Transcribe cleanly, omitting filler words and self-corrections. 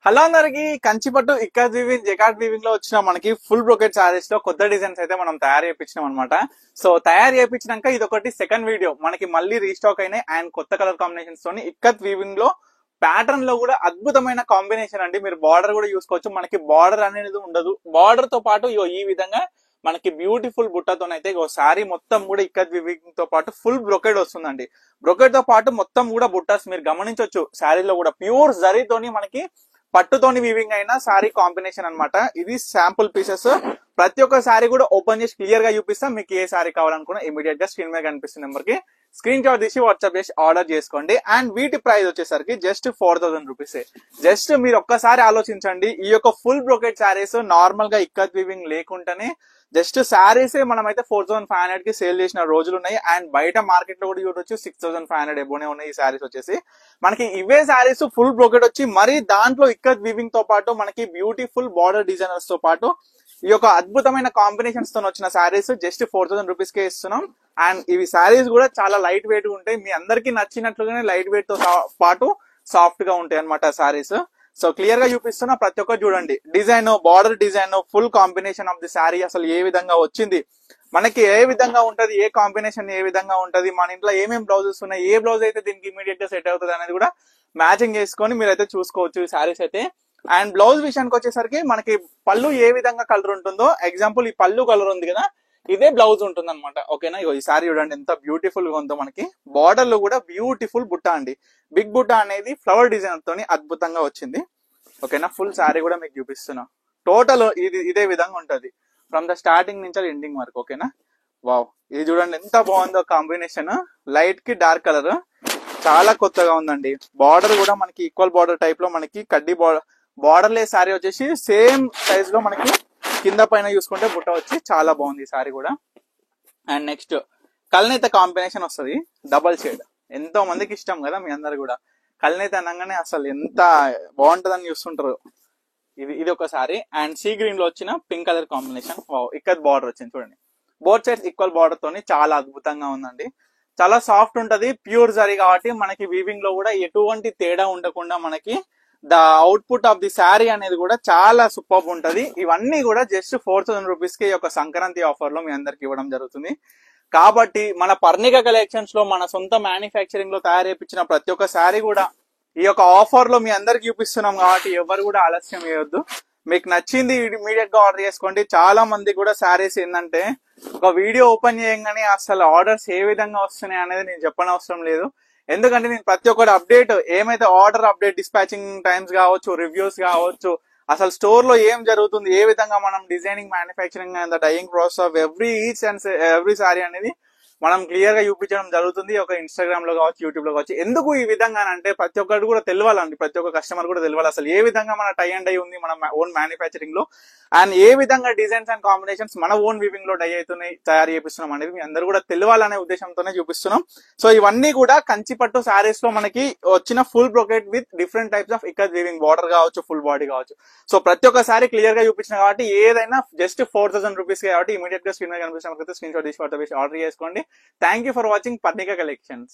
Hello అందరికి కంచిపట్టు ikat weaving జకాట్ weaving లో వచ్చిన మనకి ఫుల్ బ్రోకెట్ సారీస్ లో కొత్త డిజైన్స్ అయితే మనం తయారు చేయించినాం అనమాట. సో తయారు చేయించినాక ఇది ఒకటి సెకండ్ వీడియో మనకి మళ్ళీ రీస్టాక్ అయినాయి అండ్ కొత్త కలర్ కాంబినేషన్స్ తోని ఇక్కత్ వీవింగ్ లో ప్యాటర్న్ లో కూడా అద్భుతమైన కాంబినేషన్ అండి. మీరు బార్డర్ కూడా చూసుకోవచ్చు, మనకి బార్డర్ అనేది ఉండదు. బార్డర్ తో పాటు ఈ విధంగా మనకి బ్యూటిఫుల్ బుట్టతోనైతే శారీ మొత్తం కూడా ఇక్కత్ వీవింగ్ తో పాటు ఫుల్ బ్రొకెట్ వస్తుందండి. బ్రొకెట్ తో పాటు మొత్తం కూడా బుట్టాస్ మీరు గమనించవచ్చు. శారీలో కూడా ప్యూర్ జరీతోని మనకి పట్టుతోని వీవింగ్ అయిన సారీ కాంబినేషన్ అన్నమాట. ఇది శాంపుల్ పీసెస్. ప్రతి ఒక్క సారీ కూడా ఓపెన్ చేసి క్లియర్ గా చూపిస్తాం. మీకు ఏ సారీ కావాలనుకున్నా ఇమీడియట్ గా స్క్రీన్ మీద కనిపిస్తున్న నెంబర్ కి స్క్రీన్ షాట్ తీసి వాట్సాప్ చేసి ఆర్డర్ చేసుకోండి. అండ్ వీటి ప్రైస్ వచ్చేసరికి జస్ట్ 4000 రూపీస్. జస్ట్ మీరు ఒక్కసారి ఆలోచించండి, ఈ యొక్క ఫుల్ బ్రోకెట్ సారీస్ నార్మల్ గా ఇక్కత్ వీవింగ్ లేకుండానే జస్ట్ సారీసే మనమైతే 4500 కి సేల్ చేసిన రోజులు ఉన్నాయి. అండ్ బయట మార్కెట్ లో కూడా చూడొచ్చు 6500 ఎబోనే ఉన్నాయి ఈ సారీస్ వచ్చేసి. మనకి ఇవే సారీస్ ఫుల్ బ్రోకెట్ వచ్చి మరి దాంట్లో ఇక్కత్ వీవింగ్ తో పాటు మనకి బ్యూటిఫుల్ బార్డర్ డిజైనర్స్ తో పాటు ఈ యొక్క అద్భుతమైన కాంబినేషన్స్ తో వచ్చిన సారీస్ జస్ట్ 4000 రూపీస్ కే ఇస్తున్నాం. అండ్ ఇవి సారీస్ కూడా చాలా లైట్ వెయిట్ ఉంటాయి. మీ అందరికి నచ్చినట్లుగానే లైట్ వెయిట్ తో పాటు సాఫ్ట్ గా ఉంటాయి అనమాట సారీస్. సో క్లియర్ గా చూపిస్తున్నా, ప్రతి ఒక్కరు చూడండి. Design, border design, full combination of the sari అసలు ఏ విధంగా వచ్చింది, మనకి ఏ విధంగా ఉంటది, ఏ కాంబినేషన్ ఏ విధంగా ఉంటది, మన ఇంట్లో ఏమేమి బ్లౌజెస్ ఉన్నాయి, ఏ బ్లౌజ్ అయితే దీనికి ఇమీడియట్ గా సెట్ అవుతుంది అనేది కూడా మ్యాచింగ్ చేసుకొని మీరైతే చూసుకోవచ్చు ఈ శారీస్ అయితే. అండ్ బ్లౌజ్ విషయానికి వచ్చేసరికి మనకి పళ్ళు ఏ విధంగా కలర్ ఉంటుందో, ఎగ్జాంపుల్ ఈ పళ్ళు కలర్ ఉంది కదా, ఇదే బ్లౌజ్ ఉంటుంది అనమాట. ఓకేనా, ఈ సారీ చూడండి ఎంత బ్యూటిఫుల్ గా ఉందో. మనకి బార్డర్ లో కూడా బ్యూటిఫుల్ బుట్ట అండి. బిగ్ బుట్ట అనేది ఫ్లవర్ డిజైన్ తోని అద్భుతంగా వచ్చింది. ఓకేనా, ఫుల్ సారీ కూడా మీకు చూపిస్తున్నా. టోటల్ ఇదే విధంగా ఉంటది ఫ్రమ్ ద స్టార్టింగ్ నుంచి ఎండింగ్ వరకు. ఓకేనా, వావ్, ఇది చూడండి ఎంత బాగుందో కాంబినేషన్. లైట్ కి డార్క్ కలర్ చాలా కొత్తగా ఉందండి. బార్డర్ కూడా మనకి ఈక్వల్ బార్డర్ టైప్ లో మనకి కడ్డీ బార్డర్ లే సారీ వచ్చేసి సేమ్ సైజ్ లో మనకి కింద పైన చూసుకుంటే బుట్ట వచ్చి చాలా బాగుంది ఈ సారీ కూడా. అండ్ నెక్స్ట్ కల్నేత కాంబినేషన్ వస్తుంది, డబల్ షేడ్. ఎంతో మందికి ఇష్టం కదా మీ అందరు కూడా. కల్నేత అనగానే అసలు ఎంత బాగుంటదని చూస్తుంటారు. ఇది ఒక సారీ. అండ్ సీ గ్రీన్ లో వచ్చిన పింక్ కలర్ కాంబినేషన్. ఇక్కడ బార్డర్ వచ్చింది చూడండి, బోత్ సైడ్స్ ఈక్వల్ బార్డర్ తోని చాలా అద్భుతంగా ఉందండి. చాలా సాఫ్ట్ ఉంటది, ప్యూర్ జరీ కాబట్టి మనకి వీవింగ్ లో కూడా ఎటువంటి తేడా ఉండకుండా మనకి the output of the sari అనేది కూడా చాలా సూపర్ ఉంటది. ఇవన్నీ కూడా జస్ట్ 4000 రూపీస్ కి ఒక సంక్రాంతి ఆఫర్ లో మీ అందరికి ఇవ్వడం జరుగుతుంది. కాబట్టి మన పర్ణిక కలెక్షన్స్ లో మన సొంత మ్యానుఫ్యాక్చరింగ్ లో తయారు చేయించిన ప్రతి ఒక్క శారీ కూడా ఈ యొక్క ఆఫర్ లో మీ అందరికి చూపిస్తున్నాం. కాబట్టి ఎవరు కూడా ఆలస్యం చేయొద్దు. మీకు నచ్చింది ఇమీడియట్ గా ఆర్డర్ చేసుకోండి. చాలా మంది కూడా శారీస్ ఏంటంటే ఒక వీడియో ఓపెన్ చేయగానే అసలు ఆర్డర్స్ ఏ విధంగా వస్తున్నాయి అనేది నేను చెప్పనవసరం లేదు. ఎందుకంటే నేను ప్రతి ఒక్కటి అప్డేట్, ఏమైతే ఆర్డర్ అప్డేట్, డిస్పాచింగ్ టైమ్స్ కావచ్చు, రివ్యూస్ కావచ్చు, అసలు స్టోర్ లో ఏం జరుగుతుంది, ఏ విధంగా మనం designing, manufacturing and dyeing process of every sari అనేది మనం క్లియర్ గా చూపించడం జరుగుతుంది. ఒక ఇన్స్టాగ్రామ్ లో కావచ్చు, యూట్యూబ్ లో కావచ్చు. ఎందుకు ఈ విధంగా అంటే ప్రతి ఒక్కరు కూడా తెలియాలండి, ప్రతి ఒక్క కస్టమర్ కూడా తెలియాలి అసలు ఏ విధంగా మన టై అండ్ డై ఉంది మన ఓన్ మ్యానుఫ్యాక్చరింగ్ లో, అండ్ ఏ విధంగా డిజైన్స్ అండ్ కాంబినేషన్స్ మన ఓన్ వీవింగ్ లో డై అవుతున్నాయి, తయారు చేపిస్తున్నాం అనేది మీ అందరూ కూడా తెలియాలనే ఉద్దేశంతోనే చూపిస్తున్నాం. సో ఇవన్నీ కూడా కంచిపట్టు సారీస్ లో మనకి వచ్చిన full brocade with different types of ikat weaving, border కావచ్చు, ఫుల్ బాడీ కావచ్చు. సో ప్రతి ఒక్క సారీ క్లియర్ గా చూపించిన కాబట్టి ఏదైనా జస్ట్ 4000 రూపీస్ కాబట్టి ఇమీడియట్ గా స్క్రీన్ మీద కనిపిస్తున్న స్క్రీన్ షాట్ తీసి ఆర్డర్ చేసుకోండి. Thank you for watching Parnika Collections.